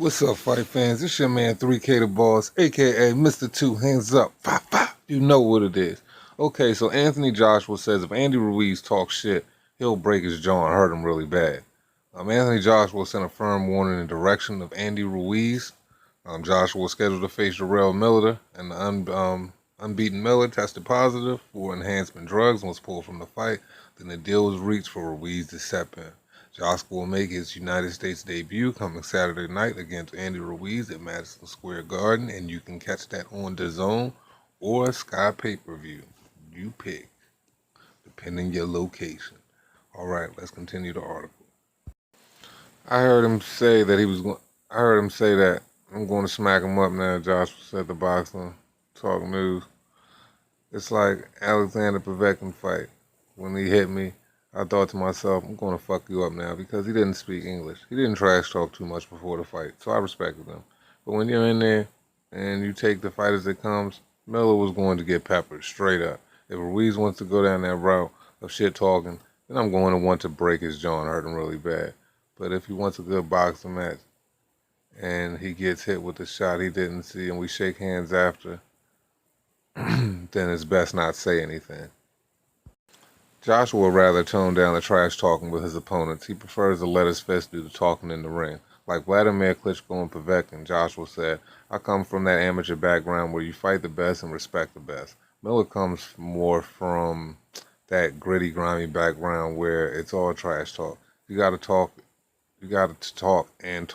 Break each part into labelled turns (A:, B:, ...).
A: What's up, fight fans? It's your man 3K the Boss, aka Mr. Two Hands Up. Pop, pop. You know what it is. Okay, so Anthony Joshua says if Andy Ruiz talks shit, he'll break his jaw and hurt him really bad. Anthony Joshua sent a firm warning in the direction of Andy Ruiz. Joshua was scheduled to face Jarrell Miller, and the unbeaten Miller tested positive for enhancement drugs and was pulled from the fight. Then the deal was reached for Ruiz to step in. Joshua will make his United States debut coming Saturday night against Andy Ruiz at Madison Square Garden, and you can catch that on DAZN or Sky Pay-Per-View. You pick, depending your location. All right, let's continue the article. I heard him say that I'm going to smack him up now. Joshua said the boxing talk news. It's like Alexander Povetkin fight. When he hit me, I thought to myself, I'm going to fuck you up now because he didn't speak English. He didn't trash talk too much before the fight, so I respected him. But when you're in there and you take the fight as it comes, Miller was going to get peppered straight up. If Ruiz wants to go down that route of shit talking, then I'm going to want to break his jaw and hurt him really bad. But if he wants a good boxing match and he gets hit with a shot he didn't see and we shake hands after, then it's best not say anything. Joshua would rather tone down the trash talking with his opponents. He prefers to let his fist do the talking in the ring. Like Vladimir Klitschko and Povetkin, Joshua said, I come from that amateur background where you fight the best and respect the best. Miller comes more from that gritty, grimy background where it's all trash talk. You got to talk in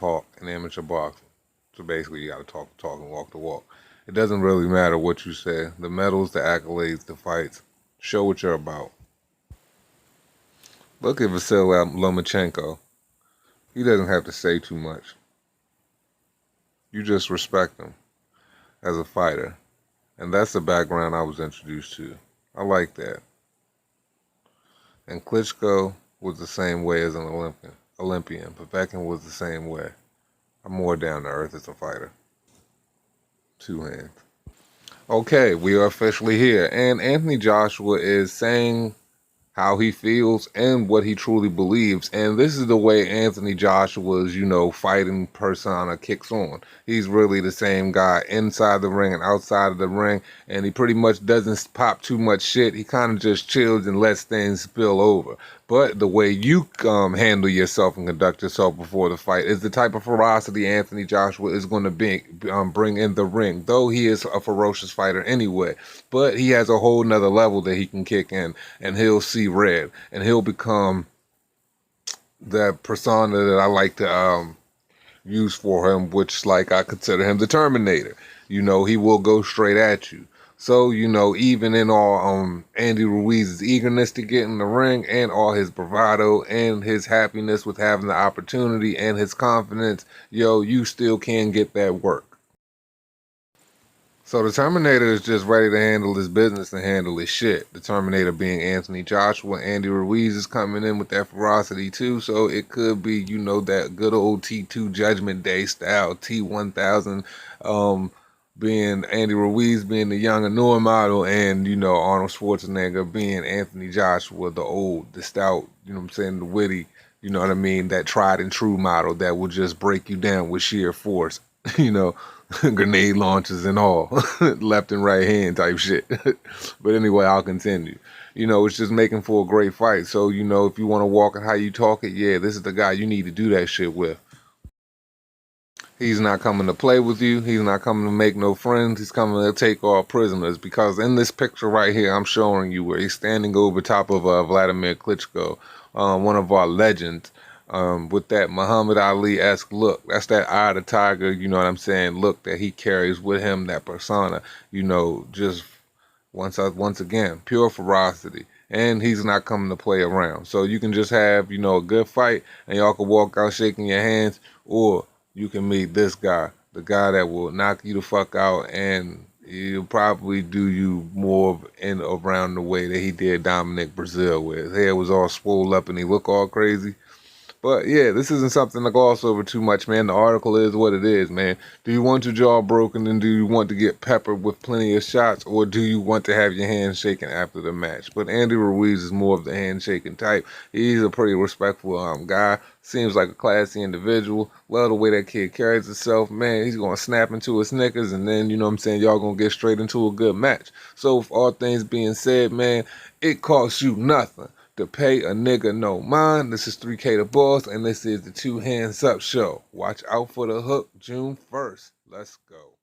A: amateur boxing. So basically, you got to talk the talk and walk the walk. It doesn't really matter what you say. The medals, the accolades, the fights. Show what you're about. Look at Vasily Lomachenko. He doesn't have to say too much. You just respect him as a fighter. And that's the background I was introduced to. I like that. And Klitschko was the same way as an Olympian. Povetkin was the same way. I'm more down to earth as a fighter. Two hands. Okay, we are officially here. And Anthony Joshua is saying how he feels and what he truly believes. And this is the way Anthony Joshua's, fighting persona kicks on. He's really the same guy inside the ring and outside of the ring, and he pretty much doesn't pop too much shit. He kind of just chills and lets things spill over. But the way you handle yourself and conduct yourself before the fight is the type of ferocity Anthony Joshua is going to bring in the ring, though he is a ferocious fighter anyway. But he has a whole nother level that he can kick in, and he'll see red, and he'll become that persona that I like to use for him, which, like, I consider him the Terminator. He will go straight at you. So, even in all Andy Ruiz's eagerness to get in the ring and all his bravado and his happiness with having the opportunity and his confidence, you still can get that work. So the Terminator is just ready to handle his business and handle his shit. The Terminator being Anthony Joshua. Andy Ruiz is coming in with that ferocity too, so it could be, that good old T2 Judgment Day style, T1000, being Andy Ruiz being the young and newer model, and, Arnold Schwarzenegger being Anthony Joshua, the old, the stout, the witty, that tried and true model that will just break you down with sheer force, grenade launches and all, left and right hand type shit. But anyway, I'll continue. It's just making for a great fight. So, if you want to walk it how you talk it, yeah, this is the guy you need to do that shit with. He's not coming to play with you. He's not coming to make no friends. He's coming to take all prisoners, because in this picture right here, I'm showing you where he's standing over top of Vladimir Klitschko, one of our legends, with that Muhammad Ali-esque look. That's that eye of the tiger, look that he carries with him, that persona, just once again, pure ferocity. And he's not coming to play around. So you can just have, a good fight, and y'all can walk out shaking your hands, or you can meet this guy, the guy that will knock you the fuck out, and he'll probably do you more in around the way that he did Dominic Brazil, where his hair was all swole up and he looked all crazy. But yeah, this isn't something to gloss over too much, man. The article is what it is, man. Do you want your jaw broken and do you want to get peppered with plenty of shots, or do you want to have your hands shaken after the match? But Andy Ruiz is more of the handshaking type. He's a pretty respectful guy. Seems like a classy individual. Love the way that kid carries himself, man. He's gonna snap into his Snickers, and then, you know what I'm saying, y'all gonna get straight into a good match. So, with all things being said, man, it costs you nothing to pay a nigga no mind. This is 3K the Boss, and this is the Two Hands Up Show. Watch out for the hook June 1st. Let's go.